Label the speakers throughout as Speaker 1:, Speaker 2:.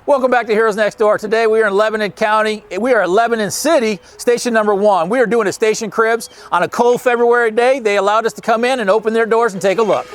Speaker 1: Welcome back to Heroes Next Door. Today we are in Lebanon County. We are at Lebanon City, station number 1. We are doing a station cribs on a cold February day. They allowed us to come in and open their doors and take a look.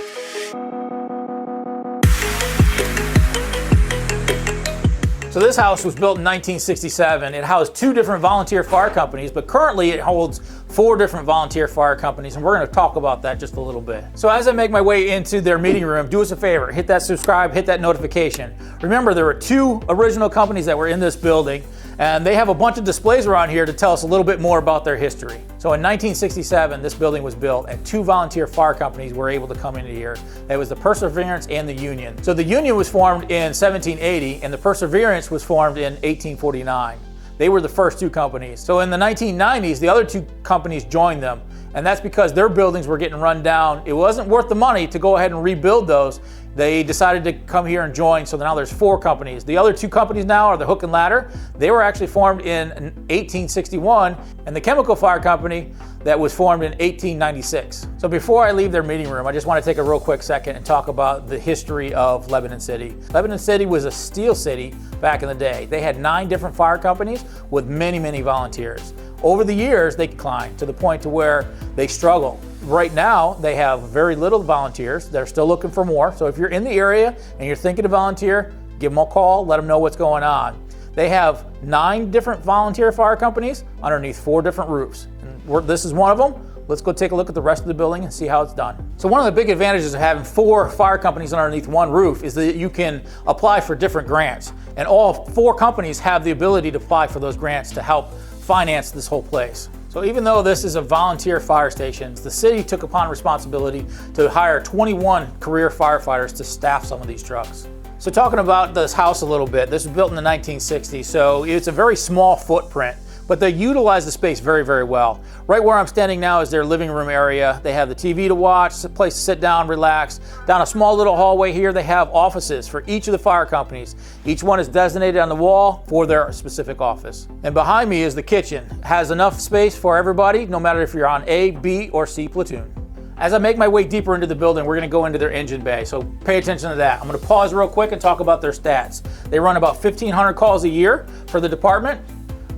Speaker 1: So this house was built in 1967. It housed 2 different volunteer fire companies, but currently it holds 4 different volunteer fire companies, and we're going to talk about that just a little bit. So as I make my way into their meeting room, do us a favor, hit that subscribe, hit that notification. Remember, there were 2 original companies that were in this building, and they have a bunch of displays around here to tell us a little bit more about their history. So in 1967, this building was built, and 2 volunteer fire companies were able to come into here. It was the Perseverance and the Union. So the Union was formed in 1780, and the Perseverance was formed in 1849. They were the first 2 companies. So in the 1990s, the other 2 companies joined them, and that's because their buildings were getting run down. It wasn't worth the money to go ahead and rebuild those. They decided to come here and join, so now there's 4 companies. The other 2 companies now are the Hook and Ladder. They were actually formed in 1861, and the Chemical Fire Company that was formed in 1896. So before I leave their meeting room, I just want to take a real quick second and talk about the history of Lebanon City. Lebanon City was a steel city back in the day. They had 9 different fire companies with many, many volunteers. Over the years, they climbed to the point to where they struggle. Right now, they have very little volunteers. They're still looking for more. So if you're in the area and you're thinking to volunteer, give them a call, let them know what's going on. They have 9 different volunteer fire companies underneath 4 different roofs. And this is one of them. Let's go take a look at the rest of the building and see how it's done. So one of the big advantages of having 4 fire companies underneath one roof is that you can apply for different grants. And all 4 companies have the ability to apply for those grants to help finance this whole place. So even though this is a volunteer fire station, the city took upon responsibility to hire 21 career firefighters to staff some of these trucks. So talking about this house a little bit, this was built in the 1960s, so it's a very small footprint, but they utilize the space very, very well. Right where I'm standing now is their living room area. They have the TV to watch, a place to sit down, relax. Down a small little hallway here, they have offices for each of the fire companies. Each one is designated on the wall for their specific office. And behind me is the kitchen. It has enough space for everybody, no matter if you're on A, B, or C platoon. As I make my way deeper into the building, we're going to go into their engine bay, so pay attention to that. I'm going to pause real quick and talk about their stats. They run about 1,500 calls a year for the department.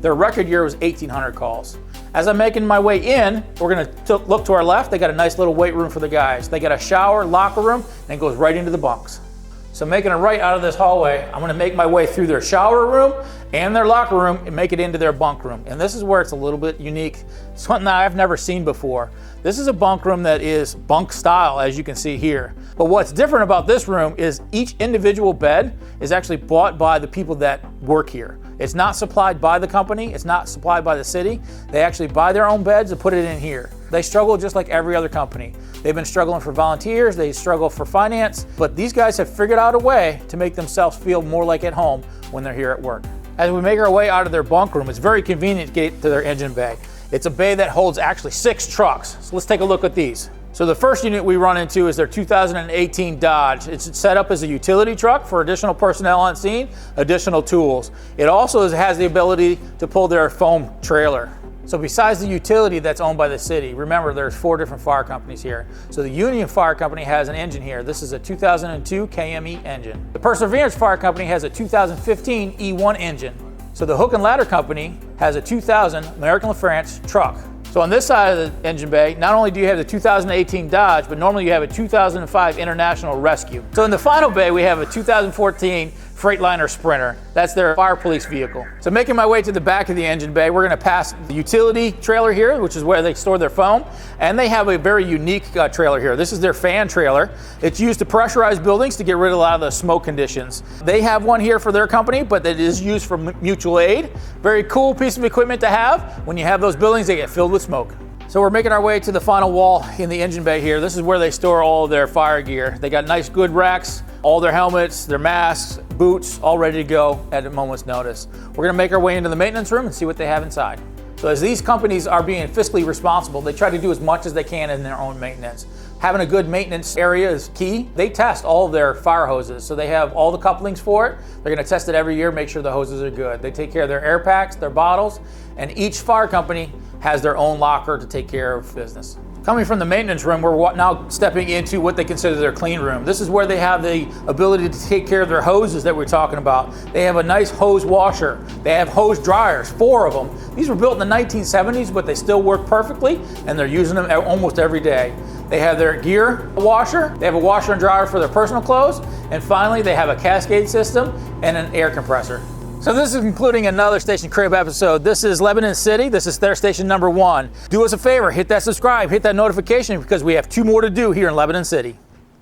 Speaker 1: Their record year was 1,800 calls. As I'm making my way in, we're going to look to our left. They got a nice little weight room for the guys. They got a shower, locker room, and it goes right into the bunks. So making a right out of this hallway, I'm going to make my way through their shower room and their locker room and make it into their bunk room. And this is where it's a little bit unique. It's something that I've never seen before. This is a bunk room that is bunk style, as you can see here. But what's different about this room is each individual bed is actually bought by the people that work here. It's not supplied by the company. It's not supplied by the city. They actually buy their own beds and put it in here. They struggle just like every other company. They've been struggling for volunteers. They struggle for finance, but these guys have figured out a way to make themselves feel more like at home when they're here at work. As we make our way out of their bunk room, it's very convenient to get to their engine bay. It's a bay that holds actually 6 trucks. So let's take a look at these. So the first unit we run into is their 2018 Dodge. It's set up as a utility truck for additional personnel on scene, additional tools. It also has the ability to pull their foam trailer. So besides the utility that's owned by the city, remember there's 4 different fire companies here. So the Union Fire Company has an engine here. This is a 2002 KME engine. The Perseverance Fire Company has a 2015 E1 engine. So the Hook and Ladder Company has a 2000 American LaFrance truck. So on this side of the engine bay, not only do you have the 2018 Dodge, but normally you have a 2005 International Rescue. So in the final bay, we have a 2014 Freightliner Sprinter. That's their fire police vehicle. So making my way to the back of the engine bay, we're going to pass the utility trailer here, which is where they store their foam. And they have a very unique trailer here. This is their fan trailer. It's used to pressurize buildings to get rid of a lot of the smoke conditions. They have one here for their company, but it is used for mutual aid. Very cool piece of equipment to have. When you have those buildings, they get filled with smoke. So we're making our way to the final wall in the engine bay here. This is where they store all of their fire gear. They got nice good racks, all their helmets, their masks, boots, all ready to go at a moment's notice. We're gonna make our way into the maintenance room and see what they have inside. So as these companies are being fiscally responsible, they try to do as much as they can in their own maintenance. Having a good maintenance area is key. They test all of their fire hoses, so they have all the couplings for it. They're gonna test it every year, make sure the hoses are good. They take care of their air packs, their bottles, and each fire company has their own locker to take care of business. Coming from the maintenance room, we're now stepping into what they consider their clean room. This is where they have the ability to take care of their hoses that we're talking about. They have a nice hose washer. They have hose dryers, 4 of them. These were built in the 1970s, but they still work perfectly, and they're using them almost every day. They have their gear washer. They have a washer and dryer for their personal clothes. And finally, they have a cascade system and an air compressor. So this is concluding another Station Crib episode. This is Lebanon City. This is their station number 1. Do us a favor, hit that subscribe, hit that notification, because we have 2 more to do here in Lebanon City.